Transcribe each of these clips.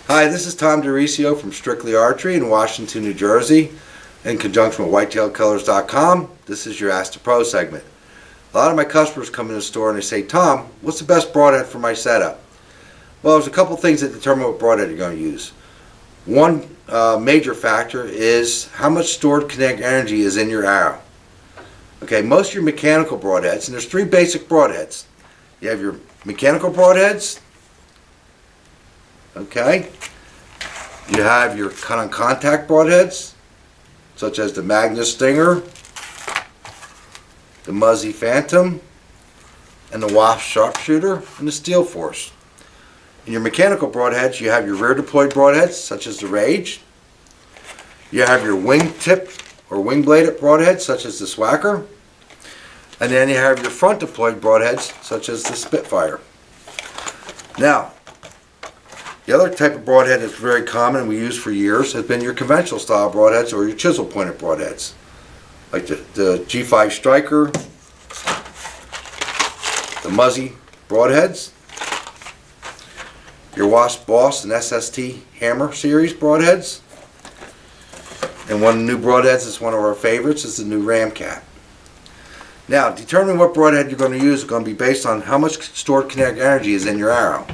Hi, this is DiRisio from Strictly Archery in Washington, New Jersey, in conjunction with Whitetailkillers.com. This is your Ask the Pro segment. A lot of my customers come in the store and they say, Tom, what's the best broadhead for my setup? Well, there's a couple things that determine what broadhead you're going to use. One major factor is how much stored kinetic energy is in your arrow. Okay, most of your mechanical broadheads, and there's three basic broadheads. You have your mechanical broadheads. Okay, you have your cut-on contact broadheads, such as the Magnus Stinger, the Muzzy Phantom, and the Wasp Sharpshooter, and the Steel Force. In your mechanical broadheads, you have your rear deployed broadheads, such as the Rage. You have your wing tip or wing bladed broadheads, such as the Swacker. And then you have your front deployed broadheads, such as the Spitfire. Now, the other type of broadhead that's very common and we use for years has been your conventional style broadheads or your chisel pointed broadheads, like the G5 Striker, the Muzzy broadheads, your Wasp Boss and SST Hammer series broadheads, and one of the new broadheads that's one of our favorites is the new Ramcat. Now, determining what broadhead you're going to use is going to be based on how much stored kinetic energy is in your arrow.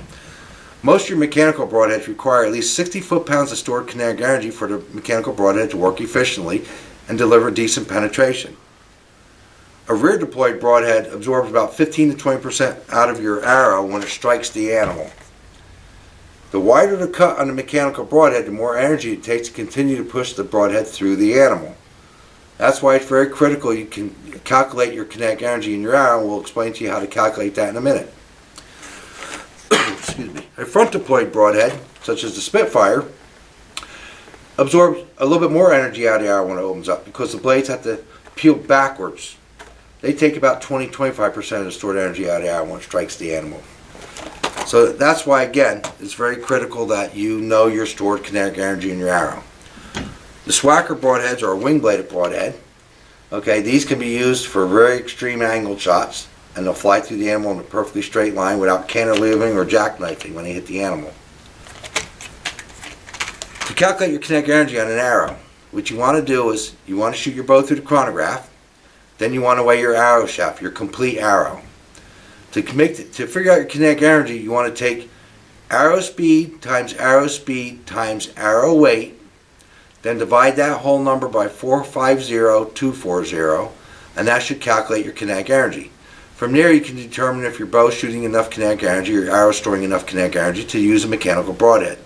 Most of your mechanical broadheads require at least 60 foot-pounds of stored kinetic energy for the mechanical broadhead to work efficiently and deliver decent penetration. A rear deployed broadhead absorbs about 15 to 20% out of your arrow when it strikes the animal. The wider the cut on the mechanical broadhead, the more energy it takes to continue to push the broadhead through the animal. That's why it's very critical you can calculate your kinetic energy in your arrow, and we'll explain to you how to calculate that in a minute. Excuse me. A front deployed broadhead, such as the Spitfire, absorbs a little bit more energy out of the arrow when it opens up because the blades have to peel backwards. They take about 20-25% of the stored energy out of the arrow when it strikes the animal. So that's why, again, it's very critical that you know your stored kinetic energy in your arrow. The Swacker broadheads are a wing-bladed broadhead. Okay, these can be used for very extreme angled shots, and they'll fly through the animal in a perfectly straight line without cantilevering or jackknifing when they hit the animal. To calculate your kinetic energy on an arrow, what you want to do is you want to shoot your bow through the chronograph, then you want to weigh your arrow shaft, your complete arrow. To figure out your kinetic energy, you want to take arrow speed times arrow weight, then divide that whole number by 450,240, and that should calculate your kinetic energy. From there, you can determine if your bow is shooting enough kinetic energy or your arrow is storing enough kinetic energy to use a mechanical broadhead.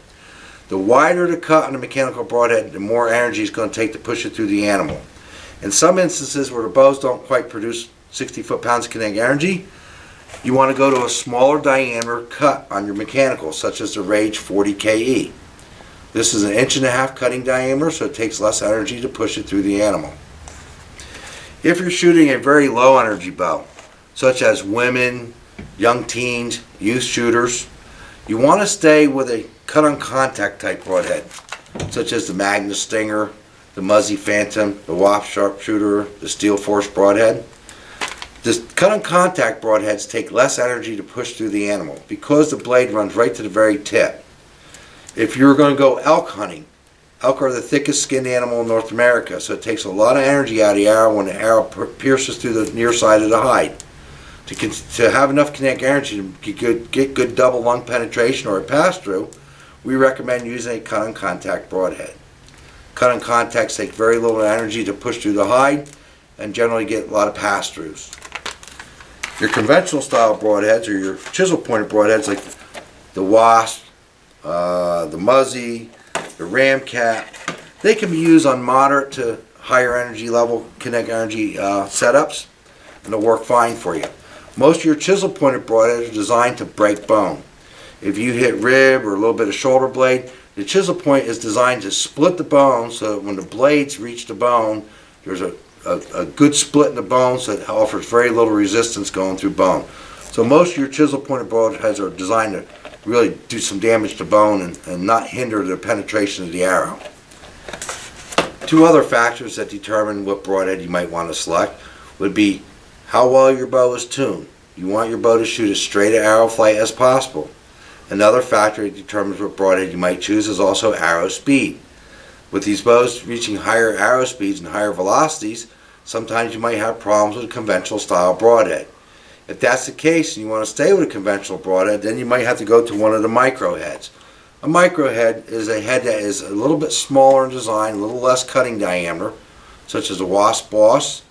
The wider the cut on a mechanical broadhead, the more energy it's going to take to push it through the animal. In some instances where the bows don't quite produce 60 foot-pounds of kinetic energy, you want to go to a smaller diameter cut on your mechanical, such as the Rage 40KE. This is an 1.5 inch cutting diameter, so it takes less energy to push it through the animal. If you're shooting a very low energy bow, such as women, young teens, youth shooters, you want to stay with a cut-on contact type broadhead, such as the Magnus Stinger, the Muzzy Phantom, the Wasp Sharpshooter, the Steel Force broadhead. The cut-on contact broadheads take less energy to push through the animal because the blade runs right to the very tip. If you're going to go elk hunting, elk are the thickest skinned animal in North America, so it takes a lot of energy out of the arrow when the arrow pierces through the near side of the hide. To have enough kinetic energy to get good double lung penetration or a pass-through, we recommend using a cut-on contact broadhead. Cut-on contacts take very little energy to push through the hide and generally get a lot of pass-throughs. Your conventional style broadheads, or your chisel pointed broadheads like the Wasp, the Muzzy, the Ramcat, they can be used on moderate to higher energy level kinetic energy setups, and they'll work fine for you. Most of your chisel pointed broadheads are designed to break bone. If you hit rib or a little bit of shoulder blade, the chisel point is designed to split the bone so that when the blades reach the bone, there's a good split in the bone, so it offers very little resistance going through bone. So most of your chisel pointed broadheads are designed to really do some damage to bone and not hinder the penetration of the arrow. Two other factors that determine what broadhead you might want to select would be how well your bow is tuned. You want your bow to shoot as straight an arrow flight as possible. Another factor that determines what broadhead you might choose is also arrow speed. With these bows reaching higher arrow speeds and higher velocities, sometimes you might have problems with a conventional style broadhead. If that's the case and you want to stay with a conventional broadhead, then you might have to go to one of the micro heads. A micro head is a head that is a little bit smaller in design, a little less cutting diameter, such as the Wasp Boss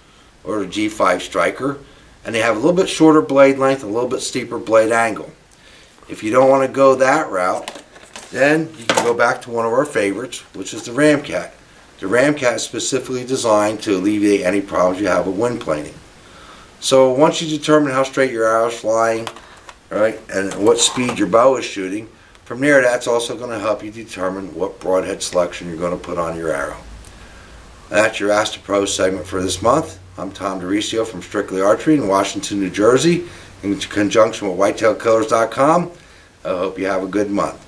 or the G5 Striker, and they have a little bit shorter blade length and a little bit steeper blade angle. If you don't want to go that route, then you can go back to one of our favorites, which is the Ramcat. The Ramcat is specifically designed to alleviate any problems you have with wind planing. So once you determine how straight your arrow is flying, right, and what speed your bow is shooting, from there that's also going to help you determine what broadhead selection you're going to put on your arrow. That's your Ask the Pro segment for this month. I'm Tom DiRisio from Strictly Archery in Washington, New Jersey, in conjunction with Whitetailkillers.com. I hope you have a good month.